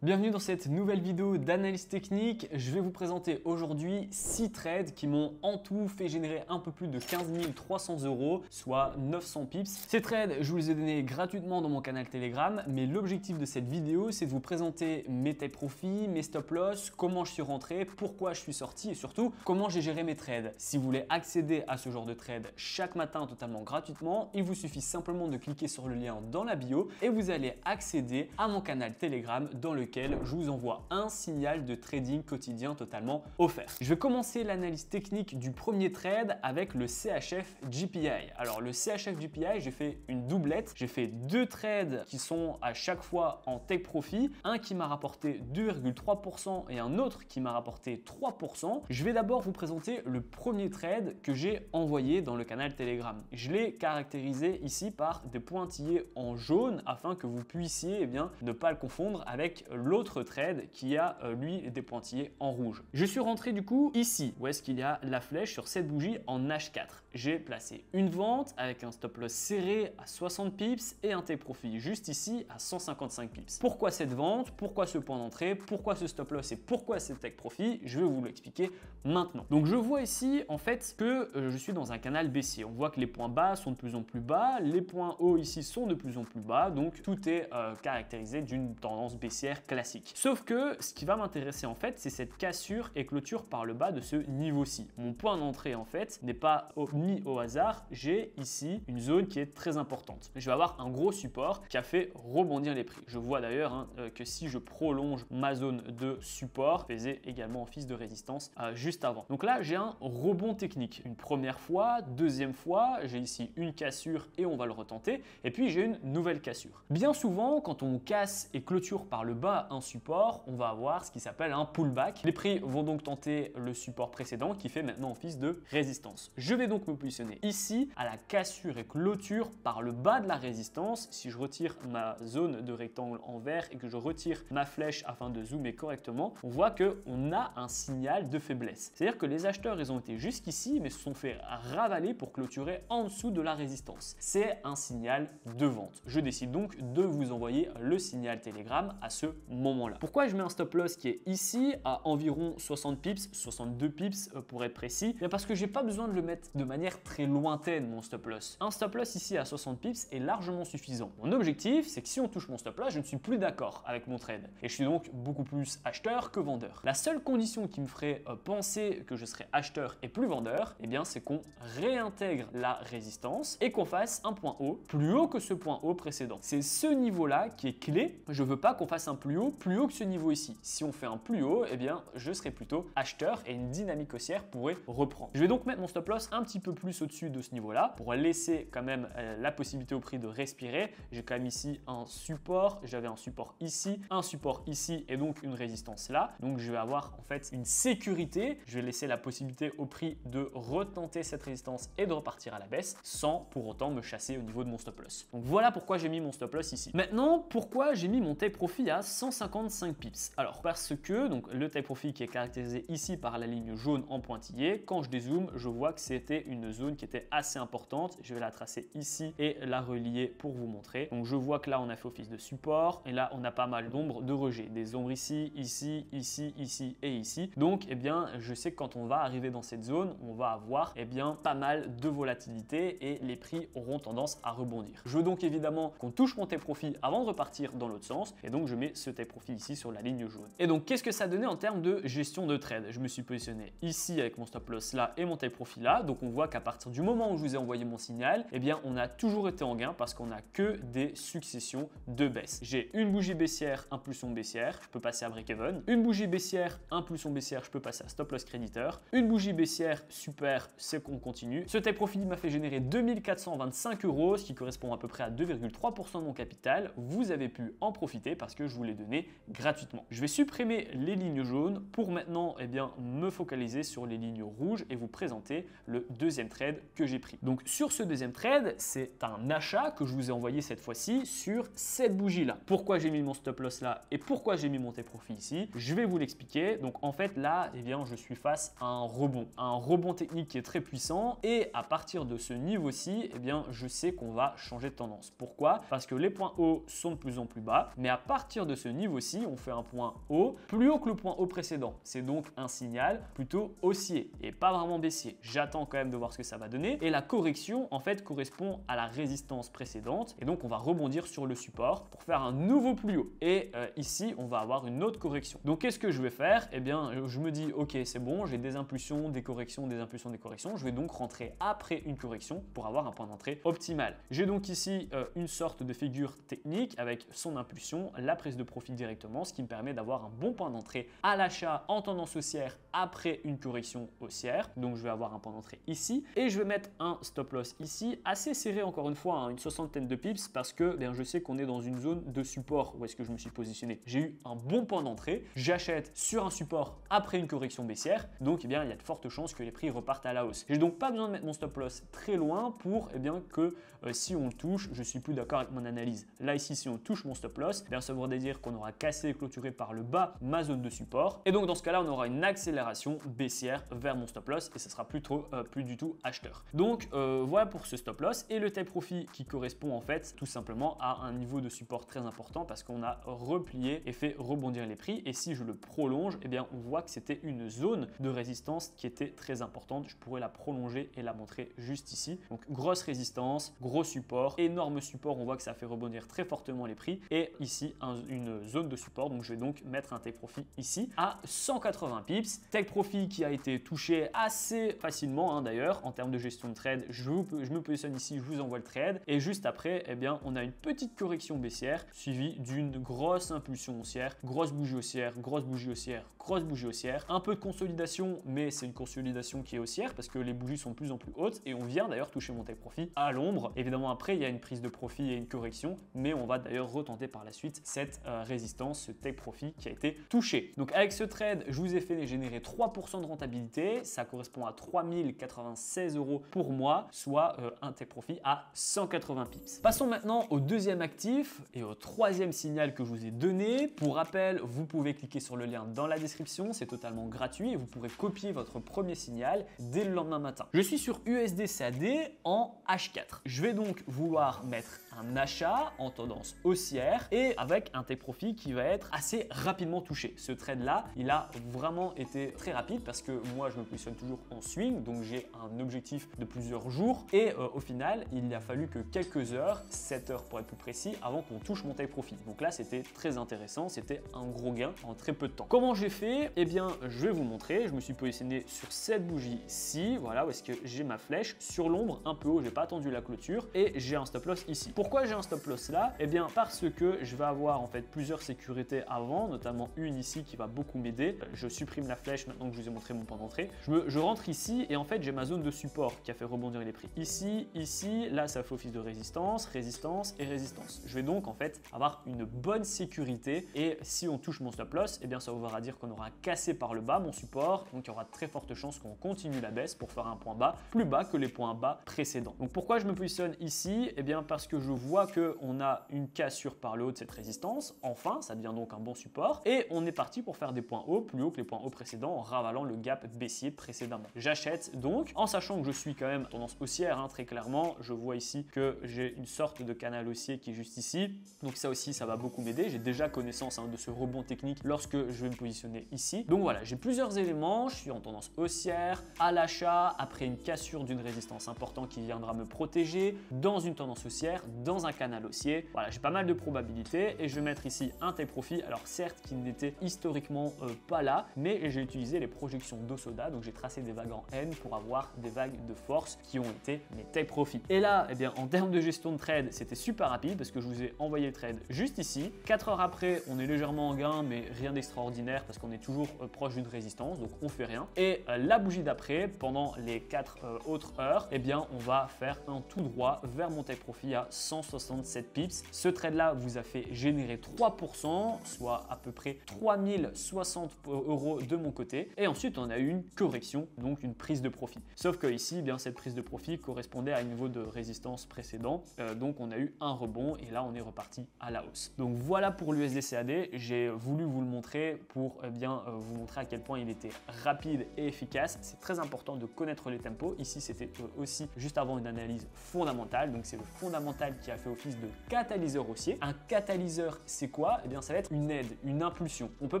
Bienvenue dans cette nouvelle vidéo d'analyse technique. Je vais vous présenter aujourd'hui 6 trades qui m'ont en tout fait générer un peu plus de 15 300 €, soit 900 pips. Ces trades, je vous les ai donnés gratuitement dans mon canal Telegram, mais l'objectif de cette vidéo, c'est de vous présenter mes take profits, mes stop loss, comment je suis rentré, pourquoi je suis sorti et surtout comment j'ai géré mes trades. Si vous voulez accéder à ce genre de trade chaque matin totalement gratuitement, il vous suffit simplement de cliquer sur le lien dans la bio et vous allez accéder à mon canal Telegram dans lequel je vous envoie un signal de trading quotidien totalement offert. Je vais commencer l'analyse technique du premier trade avec le CHF GPI. Alors le CHF GPI, j'ai fait une doublette. J'ai fait 2 trades qui sont à chaque fois en take profit. Un qui m'a rapporté 2,3% et un autre qui m'a rapporté 3%. Je vais d'abord vous présenter le premier trade que j'ai envoyé dans le canal Telegram. Je l'ai caractérisé ici par des pointillés en jaune afin que vous puissiez ne pas le confondre avec l'autre trade qui a lui des pointillés en rouge. Je suis rentré du coup ici où est-ce qu'il y a la flèche sur cette bougie en H4. J'ai placé une vente avec un stop loss serré à 60 pips et un take profit juste ici à 155 pips. Pourquoi cette vente? Pourquoi ce point d'entrée? Pourquoi ce stop loss et pourquoi ce take profit? Je vais vous l'expliquer maintenant. Donc je vois ici en fait que je suis dans un canal baissier. On voit que les points bas sont de plus en plus bas, les points hauts ici sont de plus en plus bas, donc tout est caractérisé d'une tendance baissière classique. Sauf que ce qui va m'intéresser en fait, c'est cette cassure et clôture par le bas de ce niveau-ci. Mon point d'entrée en fait n'est pas mis au hasard, j'ai ici une zone qui est très importante. Je vais avoir un gros support qui a fait rebondir les prix. Je vois d'ailleurs que si je prolonge ma zone de support, faisait également office de résistance juste avant. Donc là, j'ai un rebond technique. Une première fois, deuxième fois, j'ai ici une cassure et on va le retenter. Et puis j'ai une nouvelle cassure. Bien souvent, quand on casse et clôture par le bas un support, on va avoir ce qui s'appelle un pullback. Les prix vont donc tenter le support précédent qui fait maintenant office de résistance. Je vais donc me positionner ici à la cassure et clôture par le bas de la résistance. Si je retire ma zone de rectangle en vert et que je retire ma flèche afin de zoomer correctement, on voit qu'on a un signal de faiblesse. C'est-à-dire que les acheteurs, ils ont été jusqu'ici mais se sont fait ravaler pour clôturer en dessous de la résistance. C'est un signal de vente. Je décide donc de vous envoyer le signal Telegram à ce moment-là. Pourquoi je mets un stop loss qui est ici à environ 60 pips, 62 pips pour être précis? Bien parce que j'ai pas besoin de le mettre de manière très lointaine mon stop loss. Un stop loss ici à 60 pips est largement suffisant. Mon objectif, c'est que si on touche mon stop loss, je ne suis plus d'accord avec mon trade et je suis donc beaucoup plus acheteur que vendeur. La seule condition qui me ferait penser que je serais acheteur et plus vendeur, eh bien c'est qu'on réintègre la résistance et qu'on fasse un point haut plus haut que ce point haut précédent. C'est ce niveau-là qui est clé. Je veux pas qu'on fasse un plus haut que ce niveau ici. Si on fait un plus haut, eh bien je serai plutôt acheteur et une dynamique haussière pourrait reprendre. Je vais donc mettre mon stop loss un petit peu plus au-dessus de ce niveau-là pour laisser quand même la possibilité au prix de respirer. J'ai quand même ici un support, j'avais un support ici et donc une résistance là. Donc je vais avoir en fait une sécurité. Je vais laisser la possibilité au prix de retenter cette résistance et de repartir à la baisse sans pour autant me chasser au niveau de mon stop loss. Donc voilà pourquoi j'ai mis mon stop loss ici. Maintenant, pourquoi j'ai mis mon take profit à 155 pips? Alors parce que donc le take profit qui est caractérisé ici par la ligne jaune en pointillé, quand je dézoome, je vois que c'était une zone qui était assez importante. Je vais la tracer ici et la relier pour vous montrer. Donc je vois que là on a fait office de support et là on a pas mal d'ombres de rejet, des ombres ici, ici, ici, ici et ici. Donc eh bien je sais que quand on va arriver dans cette zone, on va avoir pas mal de volatilité et les prix auront tendance à rebondir. Je veux donc évidemment qu'on touche mon take profit avant de repartir dans l'autre sens et donc je mets ce take profit ici sur la ligne jaune. Et donc qu'est-ce que ça donnait en termes de gestion de trade? Je me suis positionné ici avec mon stop loss là et mon take profit là. Donc on voit qu'à partir du moment où je vous ai envoyé mon signal, eh bien on a toujours été en gain parce qu'on a que des successions de baisse. J'ai une bougie baissière, impulsion baissière, je peux passer à break-even. Une bougie baissière, impulsion baissière, je peux passer à stop loss créditeur. Une bougie baissière, super, c'est qu'on continue. Ce take profit m'a fait générer 2425 €, ce qui correspond à peu près à 2,3% de mon capital. Vous avez pu en profiter parce que je vous l'ai donné gratuitement. Je vais supprimer les lignes jaunes pour maintenant me focaliser sur les lignes rouges et vous présenter le deuxième trade que j'ai pris. Donc sur ce deuxième trade, c'est un achat que je vous ai envoyé cette fois-ci sur cette bougie là. Pourquoi j'ai mis mon stop loss là et pourquoi j'ai mis mon take profit ici? Je vais vous l'expliquer. Donc en fait là, je suis face à un rebond technique qui est très puissant et à partir de ce niveau-ci, je sais qu'on va changer de tendance. Pourquoi? Parce que les points hauts sont de plus en plus bas, mais à partir de ce ce niveau-ci, on fait un point haut, plus haut que le point haut précédent. C'est donc un signal plutôt haussier et pas vraiment baissier. J'attends quand même de voir ce que ça va donner. Et la correction, en fait, correspond à la résistance précédente. Et donc, on va rebondir sur le support pour faire un nouveau plus haut. Et ici, on va avoir une autre correction. Donc, qu'est-ce que je vais faire? Eh bien, je me dis, ok, c'est bon, j'ai des impulsions, des corrections, des impulsions, des corrections. Je vais donc rentrer après une correction pour avoir un point d'entrée optimal. J'ai donc ici une sorte de figure technique avec son impulsion, la prise de profit directement, ce qui me permet d'avoir un bon point d'entrée à l'achat en tendance haussière après une correction haussière. Donc, je vais avoir un point d'entrée ici et je vais mettre un stop loss ici, assez serré encore une fois, hein, une soixantaine de pips parce que bien, je sais qu'on est dans une zone de support où est-ce que je me suis positionné. J'ai eu un bon point d'entrée, j'achète sur un support après une correction baissière, donc eh bien, il y a de fortes chances que les prix repartent à la hausse. J'ai donc pas besoin de mettre mon stop loss très loin pour eh bien, que si on le touche, je suis plus d'accord avec mon analyse. Là ici, si on touche mon stop loss, eh bien, ça voudrait dire qu'on aura cassé et clôturé par le bas ma zone de support et donc dans ce cas-là, on aura une accélération baissière vers mon stop loss et ce sera plus du tout acheteur. Donc voilà pour ce stop loss et le take profit qui correspond en fait tout simplement à un niveau de support très important parce qu'on a replié et fait rebondir les prix et si je le prolonge, eh bien on voit que c'était une zone de résistance qui était très importante. Je pourrais la prolonger et la montrer juste ici. Donc grosse résistance, gros support, énorme support, on voit que ça fait rebondir très fortement les prix et ici une zone de support. Donc je vais donc mettre un take profit ici à 180 pips. Take profit qui a été touché assez facilement hein, d'ailleurs en termes de gestion de trade. Je me positionne ici, je vous envoie le trade et juste après, eh bien, on a une petite correction baissière suivie d'une grosse impulsion haussière, grosse bougie haussière, grosse bougie haussière, grosse bougie haussière, un peu de consolidation, mais c'est une consolidation qui est haussière parce que les bougies sont de plus en plus hautes et on vient d'ailleurs toucher mon take profit à l'ombre. Évidemment, après, il y a une prise de profit et une correction, mais on va d'ailleurs retenter par la suite cette résistance, ce take profit qui a été touché. Donc avec ce trade, je vous ai fait générer 3% de rentabilité, ça correspond à 3096 € pour moi, soit un take profit à 180 pips. Passons maintenant au deuxième actif et au troisième signal que je vous ai donné. Pour rappel, vous pouvez cliquer sur le lien dans la description, c'est totalement gratuit et vous pourrez copier votre premier signal dès le lendemain matin. Je suis sur USD/CAD en H4. Je vais donc vouloir mettre un achat en tendance haussière et avec un take profit qui va être assez rapidement touché. Ce trade là, il a vraiment été très rapide parce que moi je me positionne toujours en swing, donc j'ai un objectif de plusieurs jours et au final il a fallu que quelques heures, 7 heures pour être plus précis, avant qu'on touche mon take profit. Donc là c'était très intéressant, c'était un gros gain en très peu de temps. Comment j'ai fait? Eh bien je vais vous montrer, je me suis positionné sur cette bougie-ci, voilà où est-ce que j'ai ma flèche, sur l'ombre un peu haut, j'ai pas attendu la clôture et j'ai un stop loss ici. Pourquoi j'ai un stop loss là? Eh bien parce que je vais avoir en fait plusieurs sécurités avant, notamment une ici qui va beaucoup m'aider. Je supprime la flèche maintenant que je vous ai montré mon point d'entrée. Je rentre ici et en fait j'ai ma zone de support qui a fait rebondir les prix. Ici, ici, là ça fait office de résistance, résistance et résistance. Je vais donc en fait avoir une bonne sécurité et si on touche mon stop loss, eh bien ça voudra dire qu'on aura cassé par le bas mon support, donc il y aura de très fortes chances qu'on continue la baisse pour faire un point bas plus bas que les points bas précédents. Donc pourquoi je me positionne ici? Eh bien parce que je vois qu'on a une cassure par le haut de cette résistance, enfin ça devient donc un bon support et on est parti pour faire des points hauts plus haut que les points hauts précédents en ravalant le gap baissier précédemment. J'achète donc en sachant que je suis quand même tendance haussière hein, très clairement. Je vois ici que j'ai une sorte de canal haussier qui est juste ici, donc ça aussi ça va beaucoup m'aider. J'ai déjà connaissance hein, de ce rebond technique lorsque je vais me positionner ici. Donc voilà, j'ai plusieurs éléments, je suis en tendance haussière, à l'achat, après une cassure d'une résistance importante qui viendra me protéger, dans une tendance haussière, dans un canal haussier. Voilà, j'ai pas mal de probabilités et je vais mettre ici un take profit, alors certes qui n'était historiquement pas là, mais j'ai utilisé les projections d'Osoda, donc j'ai tracé des vagues en N pour avoir des vagues de force qui ont été mes take profits. Et là, eh bien, en termes de gestion de trade, c'était super rapide parce que je vous ai envoyé le trade juste ici. 4 heures après, on est légèrement en gain, mais rien d'extraordinaire parce qu'on est toujours proche d'une résistance, donc on fait rien. Et la bougie d'après, pendant les 4 autres heures, eh bien, on va faire un tout droit vers mon take profit à 167 pips. Ce trade là vous a fait générer 3%, soit à peu près 3060 € de mon côté. Et ensuite, on a eu une correction, donc une prise de profit. Sauf que ici, eh bien, cette prise de profit correspondait à un niveau de résistance précédent. Donc, on a eu un rebond et là, on est reparti à la hausse. Donc, voilà pour l'USD/CAD. J'ai voulu vous le montrer pour bien vous montrer à quel point il était rapide et efficace. C'est très important de connaître les tempos. Ici, c'était aussi juste avant une analyse fondamentale. Donc, c'est le fondamental qui a fait office de catalyseur haussier. Un catalyseur, c'est quoi? Eh bien, ça va être une aide, une impulsion. On peut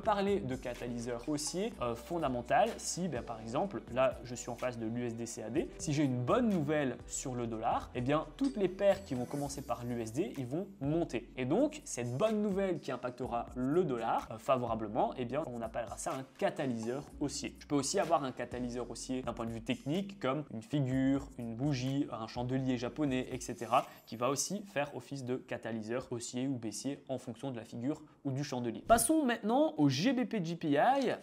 parler de catalyseur haussier fondamental si, par exemple, là, je suis en face de l'USD-CAD. Si j'ai une bonne nouvelle sur le dollar, eh bien, toutes les paires qui vont commencer par l'USD, ils vont monter. Et donc, cette bonne nouvelle qui impactera le dollar favorablement, eh bien, on appellera ça un catalyseur haussier. Je peux aussi avoir un catalyseur haussier d'un point de vue technique, comme une figure, une bougie, un chandelier japonais, etc., qui va aussi faire office de catalyseur haussier ou baissier en fonction de la figure ou du chandelier. Passons maintenant au GBP/JPY,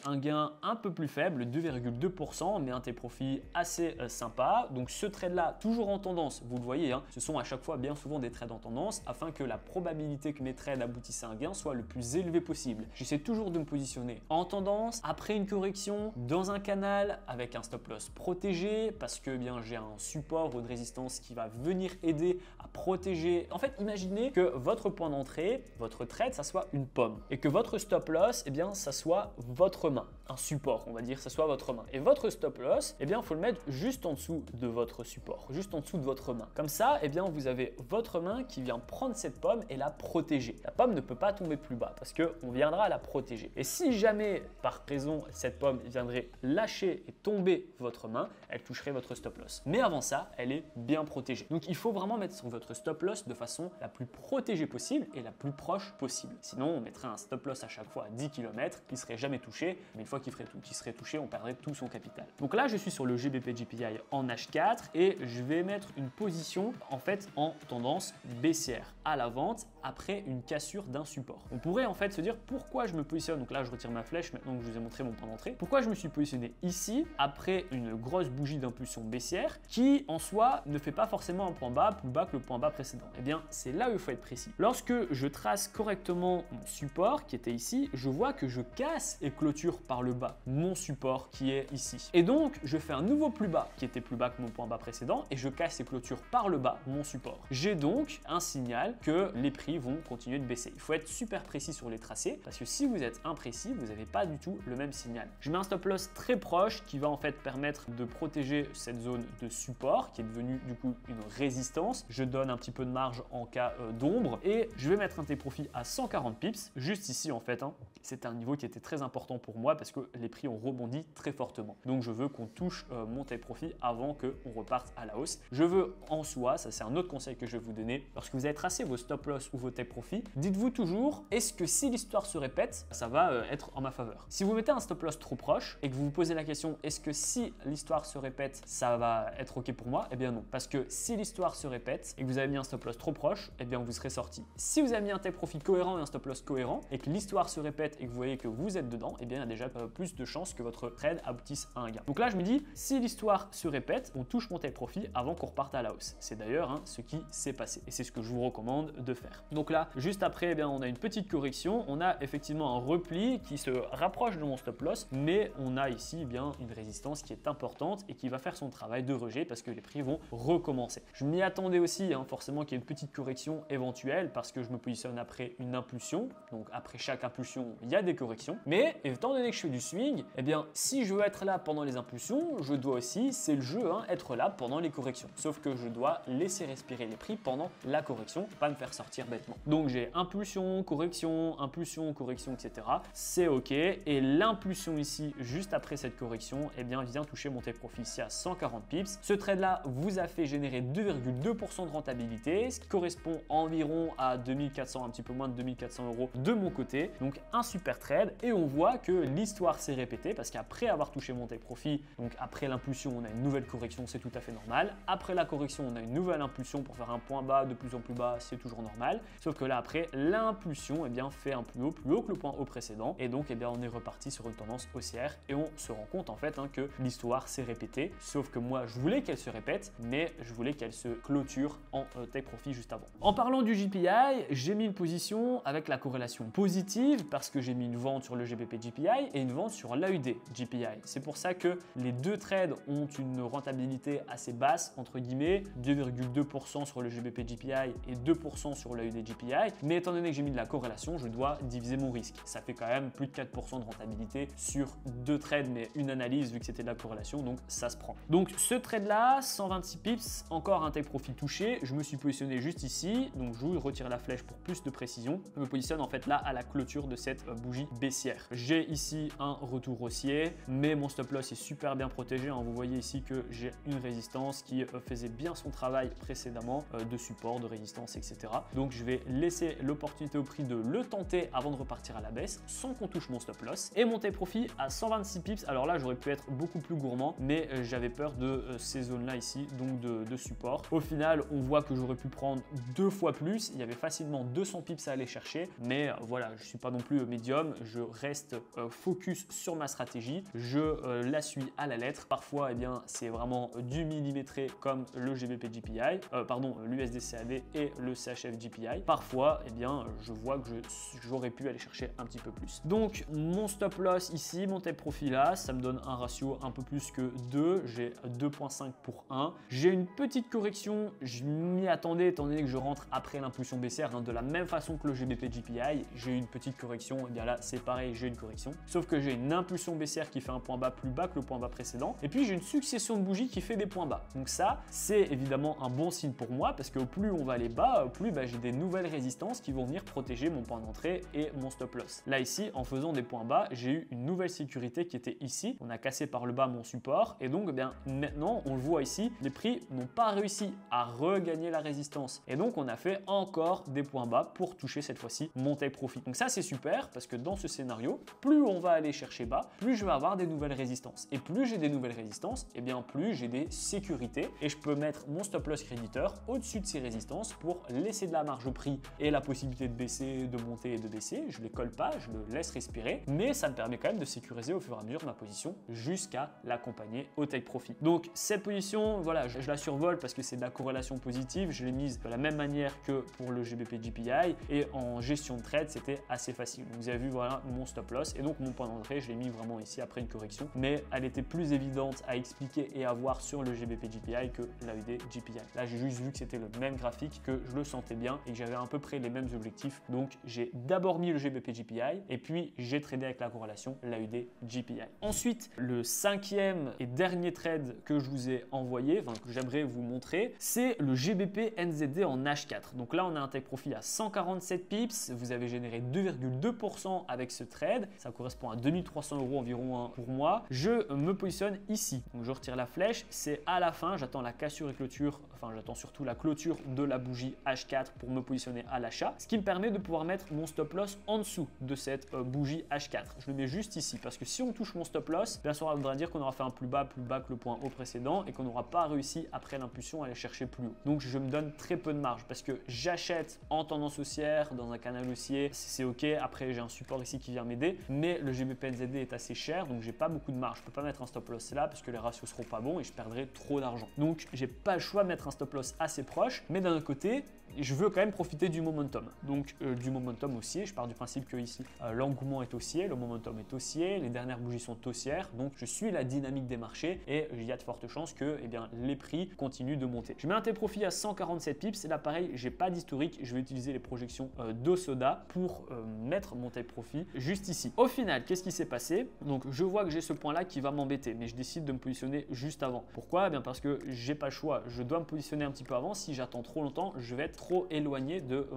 un gain un peu plus faible, 2,2%, mais un T-profit assez sympa. Donc ce trade-là, toujours en tendance, vous le voyez, hein, ce sont à chaque fois bien souvent des trades en tendance afin que la probabilité que mes trades aboutissent à un gain soit le plus élevé possible. J'essaie toujours de me positionner en tendance, après une correction, dans un canal avec un stop loss protégé parce que bien j'ai un support ou une résistance qui va venir aider à protéger. En fait, imaginez que votre point d'entrée, votre trade, ça soit une pomme et que votre stop loss, eh bien, ça soit votre main, un support, on va dire, ça soit votre main. Et votre stop loss, eh bien, il faut le mettre juste en dessous de votre support, juste en dessous de votre main. Comme ça, eh bien, vous avez votre main qui vient prendre cette pomme et la protéger. La pomme ne peut pas tomber plus bas parce qu'on viendra la protéger. Et si jamais, par raison, cette pomme viendrait lâcher et tomber votre main, elle toucherait votre stop loss. Mais avant ça, elle est bien protégée. Donc, il faut vraiment mettre sur votre stop loss de façon la plus protégée possible et la plus proche possible. Sinon, on mettrait un stop loss à chaque fois à 10 km qui ne serait jamais touché. Mais une fois qu'il serait touché, on perdrait tout son capital. Donc là, je suis sur le GBP/JPY en H4 et je vais mettre une position en fait en tendance baissière à la vente après une cassure d'un support. On pourrait en fait se dire pourquoi je me positionne. Donc là, je retire ma flèche maintenant que je vous ai montré mon point d'entrée. Pourquoi je me suis positionné ici après une grosse bougie d'impulsion baissière qui en soi ne fait pas forcément un point bas plus bas que le point bas précédent. Eh bien, c'est là où il faut être précis. Lorsque je trace correctement mon support qui était ici, je vois que je casse et clôture par le bas mon support qui est ici. Et donc, je fais un nouveau plus bas qui était plus bas que mon point bas précédent et je casse et clôture par le bas mon support. J'ai donc un signal que les prix vont continuer de baisser. Il faut être super précis sur les tracés parce que si vous êtes imprécis, vous n'avez pas du tout le même signal. Je mets un stop loss très proche qui va en fait permettre de protéger cette zone de support qui est devenue du coup une résistance. Je donne un petit peu de marge en cas d'ombre et je vais mettre un T-profit à 140 pips juste ici en fait. C'est un niveau qui était très important pour moi parce que les prix ont rebondi très fortement. Donc je veux qu'on touche mon T-profit avant qu'on reparte à la hausse. Je veux en soi, ça c'est un autre conseil que je vais vous donner, lorsque vous avez tracé vos stop loss ou vos T-profit, dites-vous toujours, est-ce que si l'histoire se répète, ça va être en ma faveur? Si vous mettez un stop loss trop proche et que vous vous posez la question, est-ce que si l'histoire se répète, ça va être ok pour moi? Eh bien non, parce que si l'histoire se répète et que vous avez mis un stop loss trop proche, eh bien vous serez sorti. Si vous avez mis un T-profit cohérent et un stop loss cohérent et que l'histoire se répète et que vous voyez que vous êtes dedans, eh bien il y a déjà plus de chances que votre trade aboutisse à un gain. Donc là, je me dis, si l'histoire se répète, on touche mon T-profit avant qu'on reparte à la hausse. C'est d'ailleurs ce qui s'est passé et c'est ce que je vous recommande de faire. Donc là, juste après, eh bien, on a une petite correction. On a effectivement un repli qui se rapproche de mon stop loss, mais on a ici eh bien une résistance qui est importante et qui va faire son travail de rejet parce que les prix vont recommencer. Je m'y attendais aussi, forcément qu'il y ait une petite correction éventuelle parce que je me positionne après une impulsion. Donc après chaque impulsion, il y a des corrections. Mais étant donné que je fais du swing, eh bien si je veux être là pendant les impulsions, je dois aussi, c'est le jeu, être là pendant les corrections. Sauf que je dois laisser respirer les prix pendant la correction, pas me faire sortir bêtement. Donc j'ai impulsion, correction, etc. C'est ok. Et l'impulsion ici, juste après cette correction, eh bien vient toucher mon T-profit ici à 140 pips. Ce trade là vous a fait générer 2,2% de rentabilité, ce qui correspond environ à 2400, un petit peu moins de 2400 euros de mon côté. Donc un super trade et on voit que l'histoire s'est répétée parce qu'après avoir touché mon T-profit, donc après l'impulsion, on a une nouvelle correction, c'est tout à fait normal. Après la correction, on a une nouvelle impulsion pour faire un point bas de plus en plus bas, c'est toujours normal. Sauf que là, après, l'impulsion, eh bien, fait un plus haut que le point haut précédent. Et donc, eh bien, on est reparti sur une tendance haussière et on se rend compte en fait que l'histoire s'est répétée. Sauf que moi, je voulais qu'elle se répète, mais je voulais qu'elle se clôture en take profit juste avant. En parlant du JPY, j'ai mis une position avec la corrélation positive parce que j'ai mis une vente sur le GBP GPI et une vente sur l'AUD GPI. C'est pour ça que les deux trades ont une rentabilité assez basse, entre guillemets, 2,2% sur le GBP GPI et 2% sur l'AUD GPI. Mais étant donné que j'ai mis de la corrélation, je dois diviser mon risque. Ça fait quand même plus de 4% de rentabilité sur deux trades, mais une analyse vu que c'était de la corrélation, donc ça se prend. Donc ce trade-là, 126 pips, encore un take profit touché. Je me suis positionné juste ici, donc je vous retire la flèche pour plus de précision. Je me positionne en fait là à la clôture de cette bougie baissière. J'ai ici un retour haussier, mais mon stop loss est super bien protégé. Vous voyez ici que j'ai une résistance qui faisait bien son travail précédemment, de support, de résistance, etc. Donc je vais laisser l'opportunité au prix de le tenter avant de repartir à la baisse sans qu'on touche mon stop loss et monter profit à 126 pips. Alors là, j'aurais pu être beaucoup plus gourmand, mais j'avais peur de ces zones-là ici, donc de support. Au final, on voit que j'aurais pu prendre 2 fois plus. Il y avait facilement 200 pips à aller chercher, mais voilà, je suis pas non plus médium. Je reste focus sur ma stratégie. Je la suis à la lettre. Parfois, eh bien, c'est vraiment du millimétré comme le GBP GPI, pardon, l'USD-CAD et le CHF GPI. Parfois, eh bien, je vois que j'aurais pu aller chercher un petit peu plus. Donc, mon stop loss ici, mon take profit là, ça me donne un ratio un peu plus que 2. J'ai 2,5 pour 1. J'ai une petite correction. Je m'y attendais étant donné que je rentre après l'impulsion baissière. De la même façon que le GBP GPI, j'ai eu une petite correction. Et bien là, c'est pareil, j'ai une correction. Sauf que j'ai une impulsion baissière qui fait un point bas plus bas que le point bas précédent. Et puis, j'ai une succession de bougies qui fait des points bas. Donc ça, c'est évidemment un bon signe pour moi parce que au plus on va aller bas, au plus j'ai des nouvelles résistances qui vont venir protéger mon point d'entrée et mon stop loss. Là ici, en faisant des points bas, j'ai eu une nouvelle sécurité qui était ici. On a cassé par le bas mon support et donc bien maintenant, on le voit ici, les prix n'ont pas réussi à regagner la résistance. Et donc, on a fait encore des points bas pour toucher cette fois-ci mon take profit. Donc ça, c'est super parce que dans ce scénario, plus on va aller chercher bas, plus je vais avoir des nouvelles résistances. Et plus j'ai des nouvelles résistances, et bien plus j'ai des sécurités et je peux mettre mon stop loss créditeur au-dessus de ces résistances pour laisser de la marge au prix et la possibilité de baisser, de monter et de baisser. Je les colle pas, je le laisse respirer, mais ça me permet quand même de sécuriser au fur et à mesure ma position jusqu'à l'accompagner au take profit. Donc cette position, voilà, je la survole parce que c'est de la corrélation positive. Je l'ai mise de la même manière que pour le GBP GPI et en gestion de trade, c'était assez facile. Donc, vous avez vu, voilà mon stop loss et donc mon point d'entrée, je l'ai mis vraiment ici après une correction, mais elle était plus évidente à expliquer et à voir sur le GBP GPI que l'AUD GPI. Là, j'ai juste vu que c'était le même graphique, que je le sentais bien et que j'avais à peu près les mêmes objectifs. Donc, j'ai d'abord mis le GBP GPI et puis j'ai tradé avec la corrélation l'AUD GPI. Ensuite, le cinquième et dernier trade que je vous ai envoyé, que j'aimerais vous montrer, c'est le GBP NZD en H4. Donc là, on a un take profit à 147 pips. Vous avez généré 2,2% avec ce trade. Ça correspond à 2300 € environ pour moi. Je me positionne ici. Donc je retire la flèche. C'est à la fin. J'attends la cassure et clôture. Enfin, j'attends surtout la clôture de la bougie H4 pour me positionner à l'achat. Ce qui me permet de pouvoir mettre mon stop loss en dessous de cette bougie H4. Je le mets juste ici parce que si on touche mon stop loss, bien sûr, ça voudra dire qu'on aura fait un plus bas que le point haut précédent et qu'on n'aura pas réussi après l'impulsion à aller chercher plus haut. Donc je me donne très peu de marge parce que j'achète en tendance haussière dans un canal haussier, c'est ok. Après j'ai un support ici qui vient m'aider, mais le GBP NZD est assez cher, donc j'ai pas beaucoup de marge. Je peux pas mettre un stop loss là parce que les ratios seront pas bons et je perdrai trop d'argent. Donc j'ai pas le choix de mettre un stop loss assez proche, mais d'un autre côté, je veux quand même profiter du momentum. Donc du momentum haussier, je pars du principe que ici l'engouement est haussier, le momentum est haussier, les dernières bougies sont haussières, donc je suis la dynamique des marchés et il y a de fortes chances que les prix continuent de monter. Je mets un take profit à 147 pips et là pareil, j'ai pas d'historique, je vais utiliser les projections d'Osoda pour mettre mon take profit juste ici. Au final, qu'est-ce qui s'est passé? Donc je vois que j'ai ce point là qui va m'embêter, mais je décide de me positionner juste avant. Pourquoi? Bien parce que j'ai pas le choix, je dois me positionner un petit peu avant. Si j'attends trop longtemps, je vais être trop éloigné de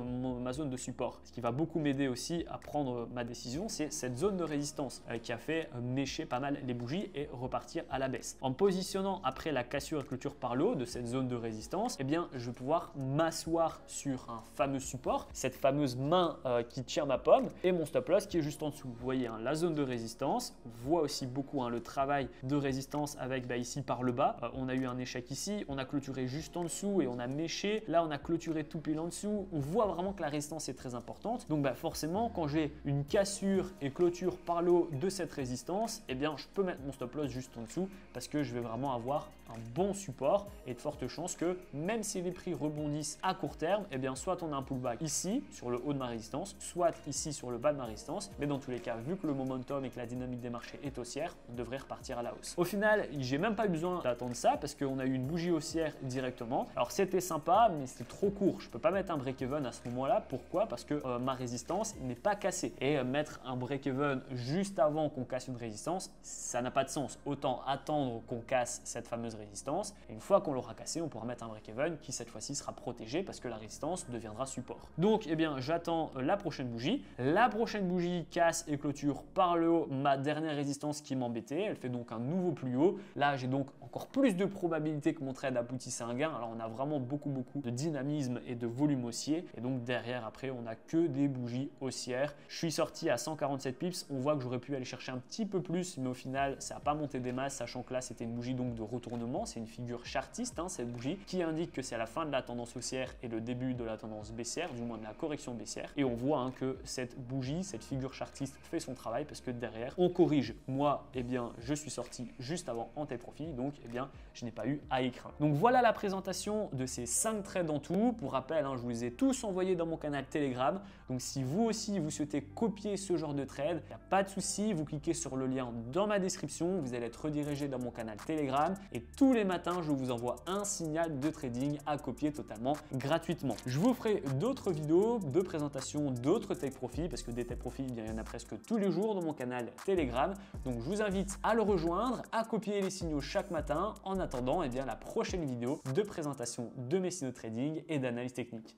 ma zone de support. Ce qui va beaucoup m'aider aussi à prendre ma décision, c'est cette zone de résistance qui a fait mécher pas mal les bougies et repartir à la baisse. En me positionnant après la cassure et clôture par le haut de cette zone de résistance, eh bien je vais pouvoir m'asseoir sur un fameux support, cette fameuse main qui tient ma pomme et mon stop loss qui est juste en dessous. Vous voyez la zone de résistance, on voit aussi beaucoup le travail de résistance avec ici par le bas. On a eu un échec ici, on a clôturé juste en dessous et on a méché. Là on a clôturé tout tout pile en dessous, on voit vraiment que la résistance est très importante. Donc forcément, quand j'ai une cassure et clôture par le haut de cette résistance, eh bien je peux mettre mon stop loss juste en dessous parce que je vais vraiment avoir un bon support et de fortes chances que même si les prix rebondissent à court terme, eh bien soit on a un pullback ici sur le haut de ma résistance, soit ici sur le bas de ma résistance. Mais dans tous les cas, vu que le momentum et que la dynamique des marchés est haussière, on devrait repartir à la hausse. Au final, j'ai même pas eu besoin d'attendre ça parce qu'on a eu une bougie haussière directement. Alors c'était sympa, mais c'était trop court. Je peux pas mettre un break-even à ce moment-là. Pourquoi? Parce que ma résistance n'est pas cassée. Et mettre un break-even juste avant qu'on casse une résistance, ça n'a pas de sens. Autant attendre qu'on casse cette fameuse résistance. Et une fois qu'on l'aura cassée, on pourra mettre un break-even qui cette fois-ci sera protégé parce que la résistance deviendra support. Donc, eh bien, j'attends la prochaine bougie. La prochaine bougie casse et clôture par le haut ma dernière résistance qui m'embêtait. Elle fait donc un nouveau plus haut. Là, j'ai donc encore plus de probabilité que mon trade aboutisse à un gain. Alors, on a vraiment beaucoup de dynamisme et de volume haussier. Et donc, derrière, après, on n'a que des bougies haussières. Je suis sorti à 147 pips. On voit que j'aurais pu aller chercher un petit peu plus, mais au final, ça n'a pas monté des masses, sachant que là, c'était une bougie donc de retournement. C'est une figure chartiste, cette bougie, qui indique que c'est la fin de la tendance haussière et le début de la tendance baissière, du moins de la correction baissière. Et on voit que cette bougie, cette figure chartiste fait son travail parce que derrière, on corrige. Moi, eh bien, je suis sorti juste avant en take profit, donc eh bien, je n'ai pas eu à y craindre. Donc voilà la présentation de ces 5 trades en tout. Pour rappel, je vous les ai tous envoyés dans mon canal Telegram. Donc si vous aussi, vous souhaitez copier ce genre de trade, il n'y a pas de souci, vous cliquez sur le lien dans ma description, vous allez être redirigé dans mon canal Telegram et tous les matins, je vous envoie un signal de trading à copier totalement gratuitement. Je vous ferai d'autres vidéos de présentation d'autres take profit parce que des take profit, il y en a presque tous les jours dans mon canal Telegram. Donc je vous invite à le rejoindre, à copier les signaux chaque matin en attendant la prochaine vidéo de présentation de mes signaux de trading et d'analyse technique.